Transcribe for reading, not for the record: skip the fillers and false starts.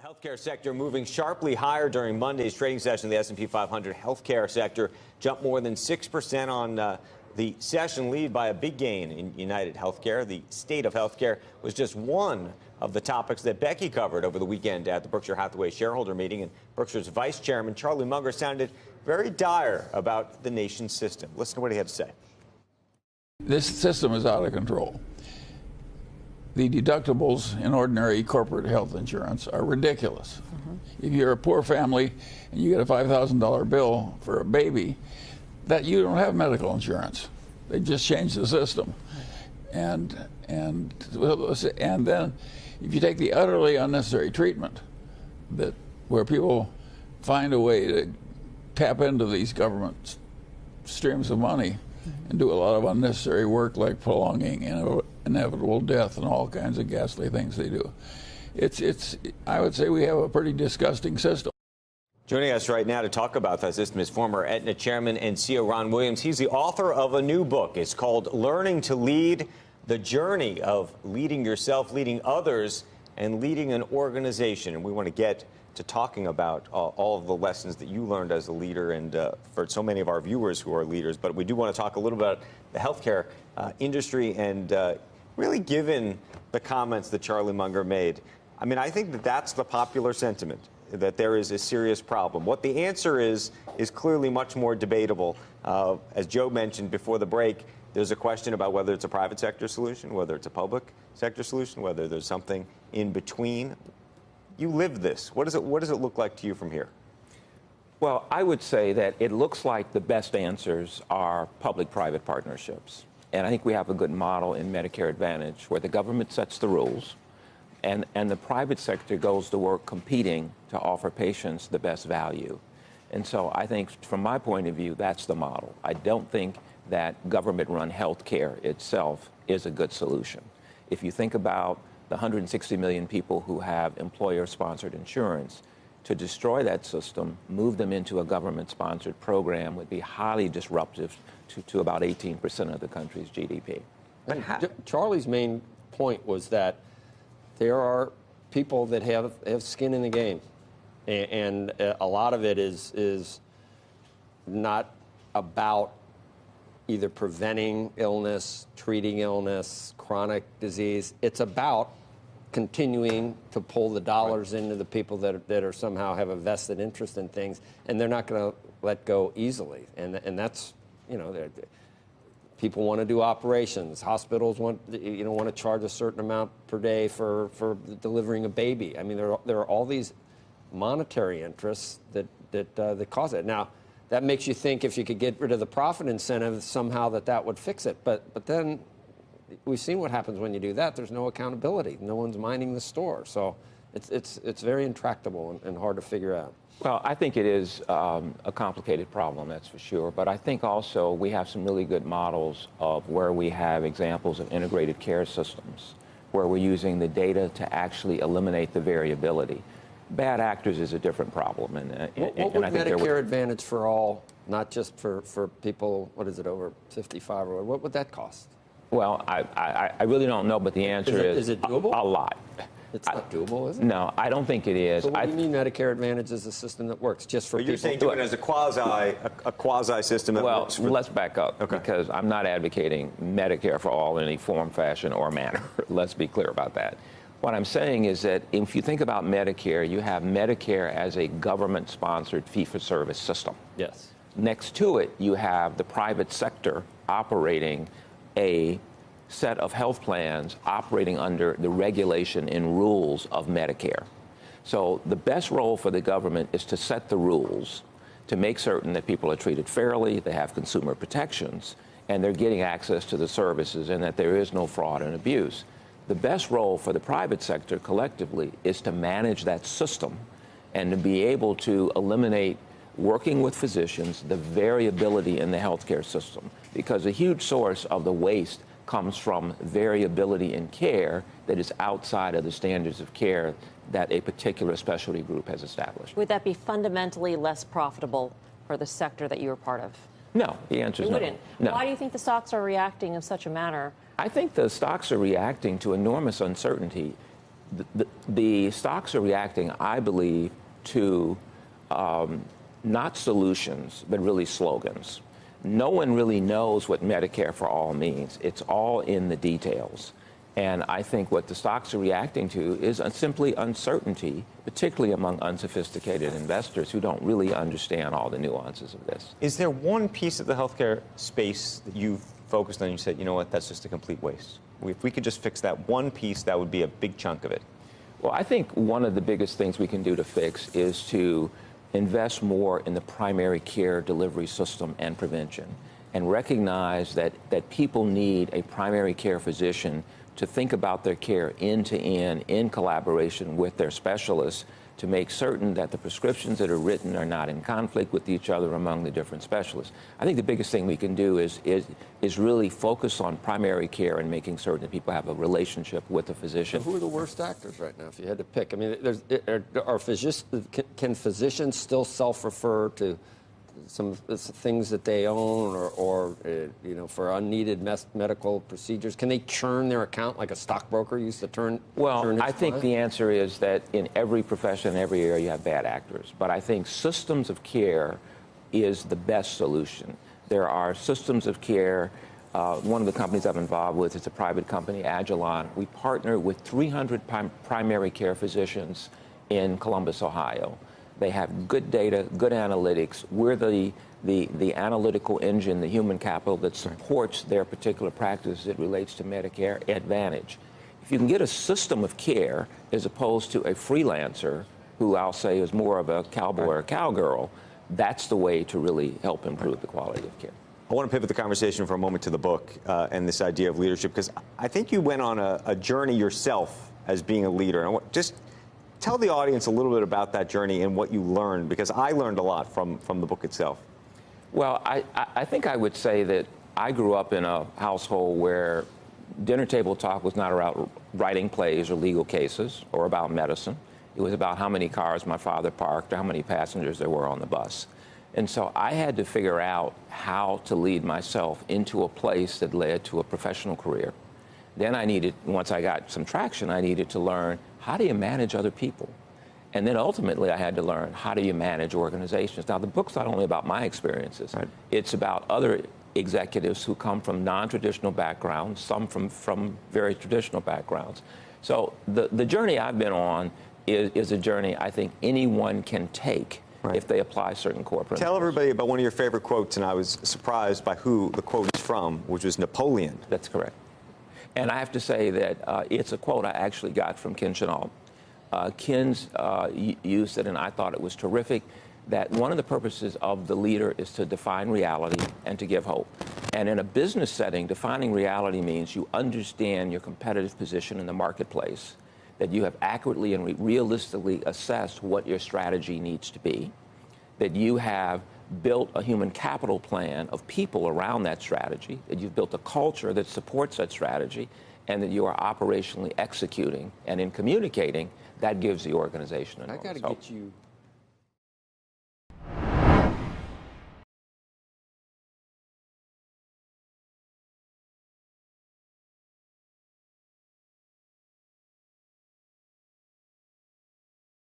Healthcare sector moving sharply higher during Monday's trading session. The S&P 500 healthcare sector jumped more than 6% on the session, lead by a big gain in United Healthcare. The state of healthcare was just one of the topics that Becky covered over the weekend at the Berkshire Hathaway shareholder meeting. And Berkshire's vice chairman, Charlie Munger, sounded very dire about the nation's system. Listen to what he had to say. This system is out of control. The deductibles in ordinary corporate health insurance are ridiculous. If you're a poor family and you get a $5,000 bill for a baby, that you don't have medical insurance. They just changed the system. And then if you take the utterly unnecessary treatment where people find a way to tap into these government streams of money and do a lot of unnecessary work like prolonging inevitable death and all kinds of ghastly things they do. I would say we have a pretty disgusting system. Joining us right now to talk about that system is former Aetna chairman and CEO Ron Williams. He's the author of a new book. It's called Learning to Lead: The Journey of Leading Yourself, Leading Others, and Leading an Organization. And we want to get to talking about all of the lessons that you learned as a leader and for so many of our viewers who are leaders. But we do want to talk a little bit about the healthcare industry and really given the comments that Charlie Munger made. I mean, I think that that's the popular sentiment, that there is a serious problem. What the answer is clearly much more debatable. As Joe mentioned before the break, there's a question about whether it's a private sector solution, whether it's a public sector solution, whether there's something in between. You live this. What does it look like to you from here? Well, I would say that it looks like the best answers are public-private partnerships. And I think we have a good model in Medicare Advantage where the government sets the rules and the private sector goes to work competing to offer patients the best value. And so I think from my point of view, that's the model. I don't think that government-run health care itself is a good solution. If you think about the 160 million people who have employer-sponsored insurance, to destroy that system, move them into a government-sponsored program would be highly disruptive to about 18% of the country's GDP. Charlie's main point was that there are people that have skin in the game, and a lot of it is not about either preventing illness, treating illness, chronic disease. It's about continuing to pull the dollars into the people that are somehow have a vested interest in things, and they're not going to let go easily. And that's, you know, people want to do operations. Hospitals want to charge a certain amount per day for delivering a baby. I mean, there are all these monetary interests that cause it. Now, that makes you think if you could get rid of the profit incentive, somehow that would fix it. But then we've seen what happens when you do that. There's no accountability. No one's minding the store. So it's very intractable and hard to figure out. Well, I think it is a complicated problem, that's for sure. But I think also we have some really good models of where we have examples of integrated care systems, where we're using the data to actually eliminate the variability. Bad actors is a different problem. What would Medicare Advantage for all, not just for people, what is it, over 55 or what would that cost? Well, I really don't know, but the answer is it doable? A lot. It's not doable, is it? No, I don't think it is. So what do you mean Medicare Advantage is a system that works just for people? You're saying do it as a quasi system that works. Well, let's back up, because I'm not advocating Medicare for all in any form, fashion, or manner. Let's be clear about that. What I'm saying is that if you think about Medicare, you have Medicare as a government-sponsored fee-for-service system. Yes. Next to it, you have the private sector operating a set of health plans operating under the regulation and rules of Medicare. So the best role for the government is to set the rules, to make certain that people are treated fairly, they have consumer protections, and they're getting access to the services, and that there is no fraud and abuse. The best role for the private sector collectively is to manage that system and to be able to eliminate, working with physicians, the variability in the healthcare system, because a huge source of the waste comes from variability in care that is outside of the standards of care that a particular specialty group has established. Would that be fundamentally less profitable for the sector that you were part of? No, the answer is no. It wouldn't. No. Why do you think the stocks are reacting in such a manner? I think the stocks are reacting to enormous uncertainty. the stocks are reacting, I believe, to not solutions, but really slogans. No one really knows what Medicare for All means. It's all in the details. And I think what the stocks are reacting to is simply uncertainty, particularly among unsophisticated investors who don't really understand all the nuances of this. Is there one piece of the healthcare space that you've focused on and you said, you know what, that's just a complete waste? If we could just fix that one piece, that would be a big chunk of it. Well, I think one of the biggest things we can do to fix is to invest more in the primary care delivery system and prevention, and recognize that people need a primary care physician to think about their care end-to-end in collaboration with their specialists to make certain that the prescriptions that are written are not in conflict with each other among the different specialists. I think the biggest thing we can do is really focus on primary care and making certain that people have a relationship with the physician. So who are the worst actors right now, if you had to pick? I mean, can physicians still self-refer to some things that they own or for unneeded medical procedures? Can they churn their account like a stockbroker used to churn? Well, I think the answer is that in every profession, every area, you have bad actors. But I think systems of care is the best solution. There are systems of care. One of the companies I'm involved with is a private company, Agilon. We partner with 300 primary care physicians in Columbus, Ohio. They have good data, good analytics. We're the analytical engine, the human capital that supports their particular practice as it relates to Medicare Advantage. If you can get a system of care as opposed to a freelancer who I'll say is more of a cowboy or cowgirl, that's the way to really help improve the quality of care. I want to pivot the conversation for a moment to the book and this idea of leadership, because I think you went on a journey yourself as being a leader. And just tell the audience a little bit about that journey and what you learned, because I learned a lot from the book itself. Well, I think I would say that I grew up in a household where dinner table talk was not about writing plays or legal cases or about medicine. It was about how many cars my father parked or how many passengers there were on the bus. And so I had to figure out how to lead myself into a place that led to a professional career. Then once I got some traction, I needed to learn, how do you manage other people? And then ultimately I had to learn, how do you manage organizations? Now, the book's not only about my experiences. Right. It's about other executives who come from non-traditional backgrounds, some from very traditional backgrounds. So the journey I've been on is a journey I think anyone can take. Right. If they apply certain core principles. Tell everybody about one of your favorite quotes, and I was surprised by who the quote is from, which was Napoleon. That's correct. And I have to say that it's a quote I actually got from Ken Chenault. Ken's used it, and I thought it was terrific, that one of the purposes of the leader is to define reality and to give hope. And in a business setting, defining reality means you understand your competitive position in the marketplace, that you have accurately and realistically assessed what your strategy needs to be, that you have built a human capital plan of people around that strategy, that you've built a culture that supports that strategy, and that you are operationally executing and in communicating. That gives the organization enormous hope. I got to get you